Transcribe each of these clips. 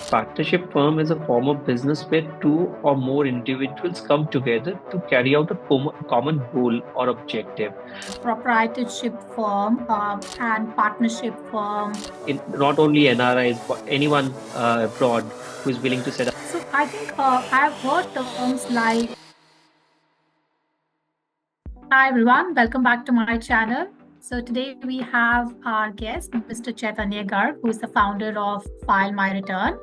Partnership firm is a form of business where two or more individuals come together to carry out a common goal or objective. Proprietorship firm and partnership firm. Not only NRIs, but anyone abroad who is willing to set up. So I think I've heard terms like. Hi everyone, welcome back to my channel. So today we have our guest, Mr. Chaitanya Garg, who is the founder of File My Return.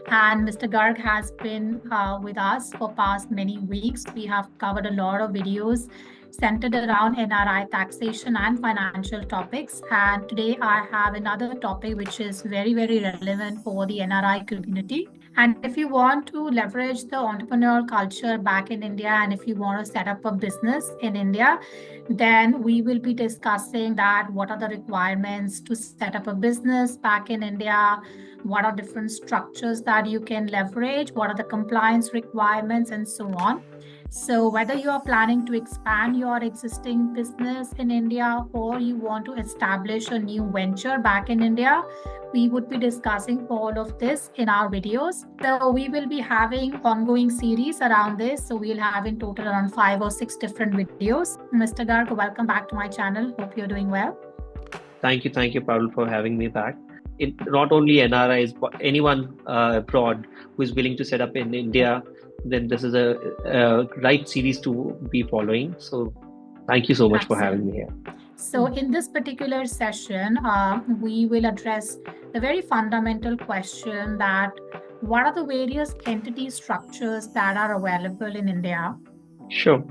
And Mr. Garg has been with us for past many weeks. We have covered a lot of videos centered around NRI taxation and financial topics. And today I have another topic which is very, very relevant for the NRI community. And if you want to leverage the entrepreneurial culture back in India, and if you want to set up a business in India, then we will be discussing that what are the requirements to set up a business back in India, what are different structures that you can leverage, what are the compliance requirements, and so on. So whether you are planning to expand your existing business in India or you want to establish a new venture back in India, we would be discussing all of this in our videos. So we will be having ongoing series around this. So we'll have in total around 5 or 6 different videos. Mr. Garg, welcome back to my channel. Hope you're doing well. Thank you, Paul, for having me back. Not only NRIs, but anyone abroad who is willing to set up in India, then this is a right series to be following. So thank you so much for having me here. So in this particular session, we will address the very fundamental question that what are the various entity structures that are available in India? Sure.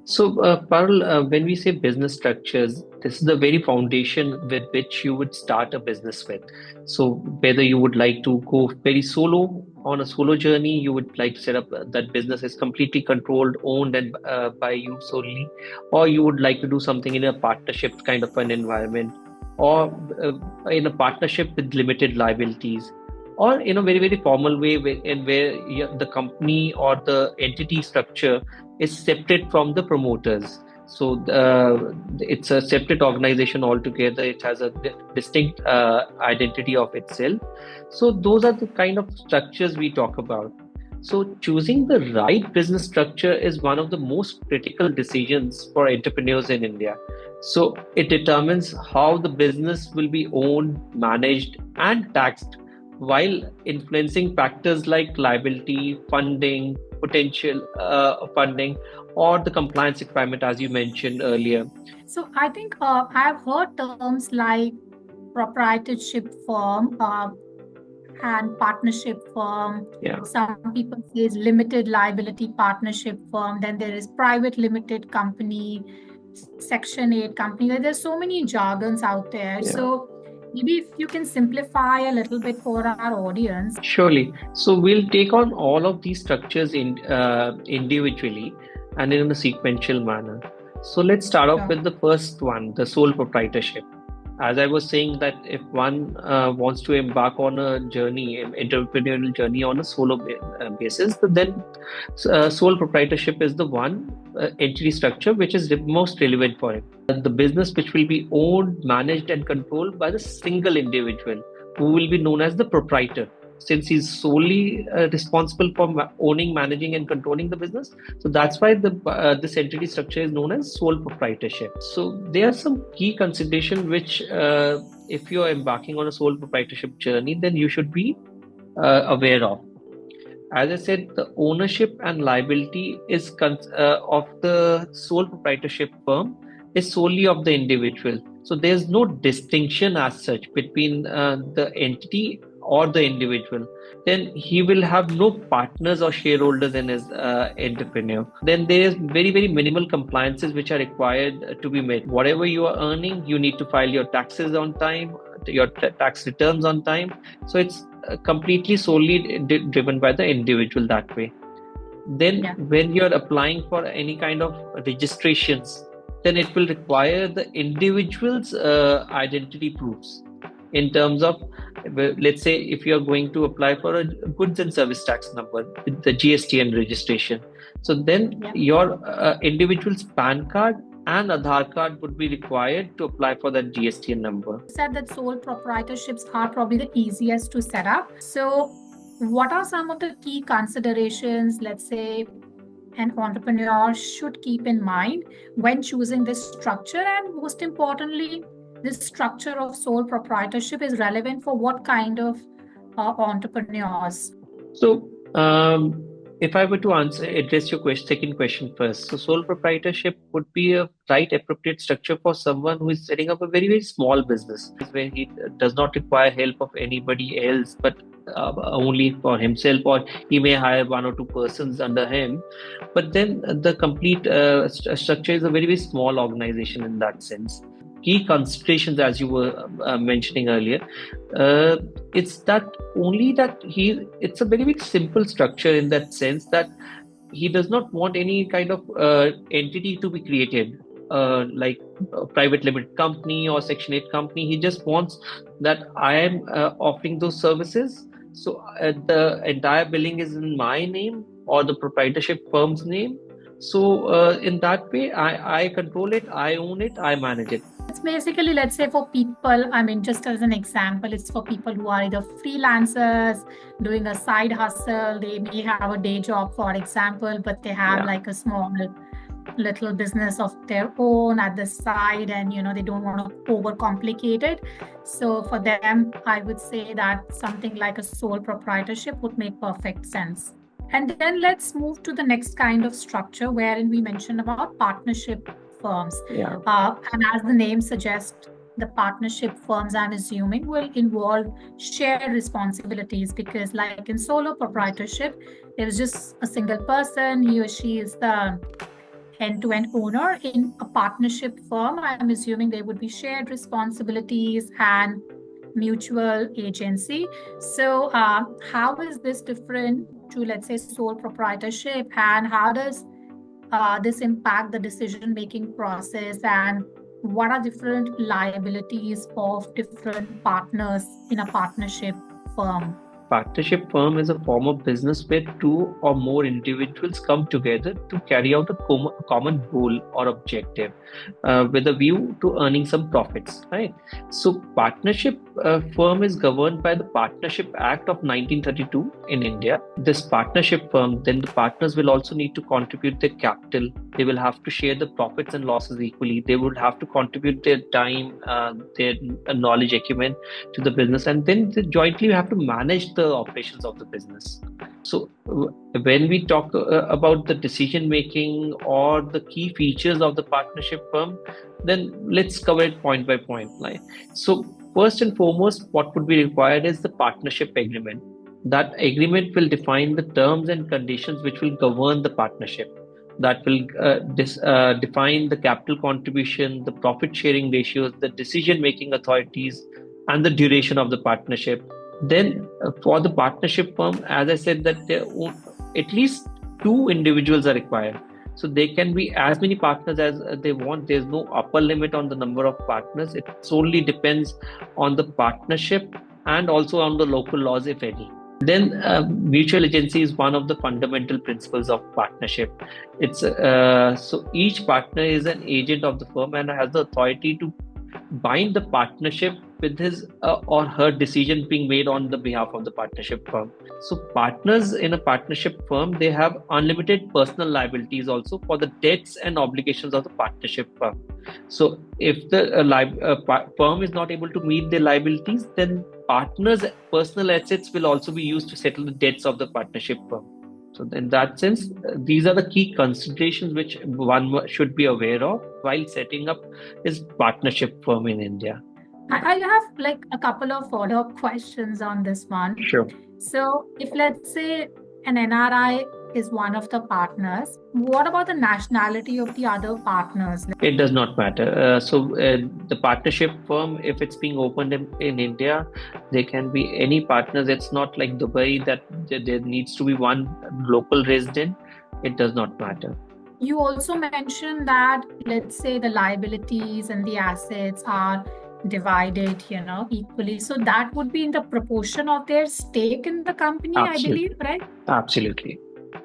So, Parul, when we say business structures, this is the very foundation with which you would start a business with. So, whether you would like to go very solo on a solo journey, you would like to set up that business is completely controlled, owned, and by you solely, or you would like to do something in a partnership kind of an environment, or in a partnership with limited liabilities, or in a very, very formal way where the company or the entity structure is separate from the promoters. So it's a separate organization altogether. It has a distinct identity of itself. So those are the kind of structures we talk about. So choosing the right business structure is one of the most critical decisions for entrepreneurs in India. So it determines how the business will be owned, managed, and taxed, while influencing factors like liability, funding, potential funding, or the compliance requirement, as you mentioned earlier. So I think I've heard terms like proprietorship firm and partnership firm. Yeah. Some people say it's limited liability partnership firm. Then there is private limited company, Section 8 company. There's so many jargons out there. Yeah. So maybe if you can simplify a little bit for our audience. Surely. So we'll take on all of these structures individually and in a sequential manner. So let's start off with the first one, the sole proprietorship. As I was saying, that if one wants to embark on a journey, an entrepreneurial journey on a solo basis, then sole proprietorship is the one entity structure which is the most relevant for him. The business which will be owned, managed, and controlled by the single individual who will be known as the proprietor, since he's solely responsible for owning, managing, and controlling the business. So that's why this entity structure is known as sole proprietorship. So there are some key considerations which, if you're embarking on a sole proprietorship journey, then you should be aware of. As I said, the ownership and liability is of the sole proprietorship firm is solely of the individual. So there's no distinction as such between the entity or the individual. Then he will have no partners or shareholders in his entrepreneur. Then there is very, very minimal compliances which are required to be met. Whatever you are earning, you need to file your taxes on time, your tax returns on time. So it's completely solely driven by the individual that way. Then when you're applying for any kind of registrations, then it will require the individual's identity proofs. In terms of, let's say, if you're going to apply for a goods and service tax number with the GSTN registration, so then your individual's PAN card and Aadhaar card would be required to apply for that GSTN number. You said that sole proprietorships are probably the easiest to set up. So what are some of the key considerations, let's say, an entrepreneur should keep in mind when choosing this structure? And most importantly, this structure of sole proprietorship is relevant for what kind of entrepreneurs? So, if I were to address your second question first, so sole proprietorship would be a right appropriate structure for someone who is setting up a very, very small business where he does not require help of anybody else, but only for himself, or he may hire one or two persons under him. But then the complete structure is a very, very small organization in that sense. Key considerations, as you were mentioning earlier, it's that only that it's a very, very simple structure in that sense that he does not want any kind of entity to be created, like a private limited company or Section 8 company. He just wants that I am offering those services. So the entire billing is in my name or the proprietorship firm's name. So in that way, I control it, I own it, I manage it. It's basically, let's say, for people, I mean, just as an example, it's for people who are either freelancers doing a side hustle. They may have a day job, for example, but they have like a small little business of their own at the side, and they don't want to overcomplicate it. So for them, I would say that something like a sole proprietorship would make perfect sense. And then let's move to the next kind of structure, wherein we mentioned about partnership firms. And as the name suggests, the partnership firms, I'm assuming, will involve shared responsibilities, because like in solo proprietorship, there is just a single person, he or she is the end-to-end owner. In a partnership firm, I'm assuming there would be shared responsibilities and mutual agency. So how is this different to, let's say, sole proprietorship, and how does this impact the decision-making process, and what are different liabilities of different partners in a partnership firm? Partnership firm is a form of business where two or more individuals come together to carry out a common goal or objective with a view to earning some profits, right? So partnership firm is governed by the Partnership Act of 1932 in India. This partnership firm, then the partners will also need to contribute their capital. They will have to share the profits and losses equally. They would have to contribute their time, their knowledge, acumen to the business, and then they jointly have to manage the operations of the business. So when we talk about the decision making or the key features of the partnership firm, then let's cover it point by point. So first and foremost, what would be required is the partnership agreement. That agreement will define the terms and conditions which will govern the partnership. That will define the capital contribution, the profit sharing ratios, the decision making authorities, and the duration of the partnership. Then for the partnership firm, as I said, that at least two individuals are required. So they can be as many partners as they want. There's no upper limit on the number of partners. It solely depends on the partnership and also on the local laws, if any. Then mutual agency is one of the fundamental principles of partnership. It's so each partner is an agent of the firm and has the authority to bind the partnership with his or her decision being made on the behalf of the partnership firm. So partners in a partnership firm, they have unlimited personal liabilities also for the debts and obligations of the partnership firm. So if the firm is not able to meet their liabilities, then partners' personal assets will also be used to settle the debts of the partnership firm. So in that sense, these are the key considerations which one should be aware of while setting up his partnership firm in India. I have like a couple of follow-up questions on this one. Sure. So if, let's say, an NRI is one of the partners, what about the nationality of the other partners? It does not matter. So the partnership firm, if it's being opened in India, there can be any partners. It's not like Dubai that there needs to be one local resident. It does not matter. You also mentioned that, let's say, the liabilities and the assets are divided, equally. So that would be in the proportion of their stake in the company, Absolutely. I believe, right? Absolutely.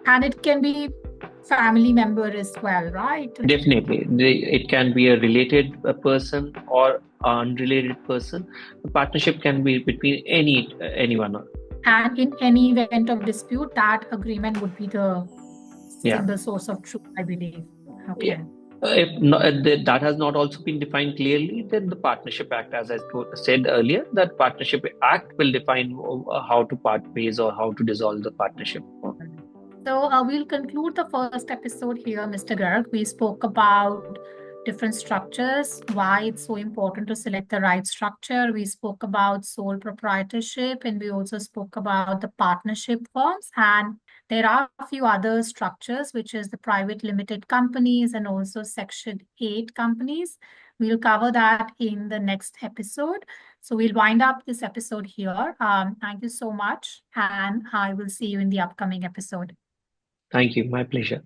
And it can be family member as well, right? Definitely. It can be a related person or unrelated person. The partnership can be between anyone. And in any event of dispute, that agreement would be the Yeah. single source of truth, I believe. Yeah. Okay. If not, that has not also been defined clearly, then the Partnership Act, as I said earlier, that Partnership Act will define how to part ways or how to dissolve the partnership. So we'll conclude the first episode here, Mr. Garg. We spoke about different structures, why it's so important to select the right structure. We spoke about sole proprietorship, and we also spoke about the partnership forms. And there are a few other structures, which is the private limited companies and also Section 8 companies. We'll cover that in the next episode. So we'll wind up this episode here. Thank you so much, and I will see you in the upcoming episode. Thank you. My pleasure.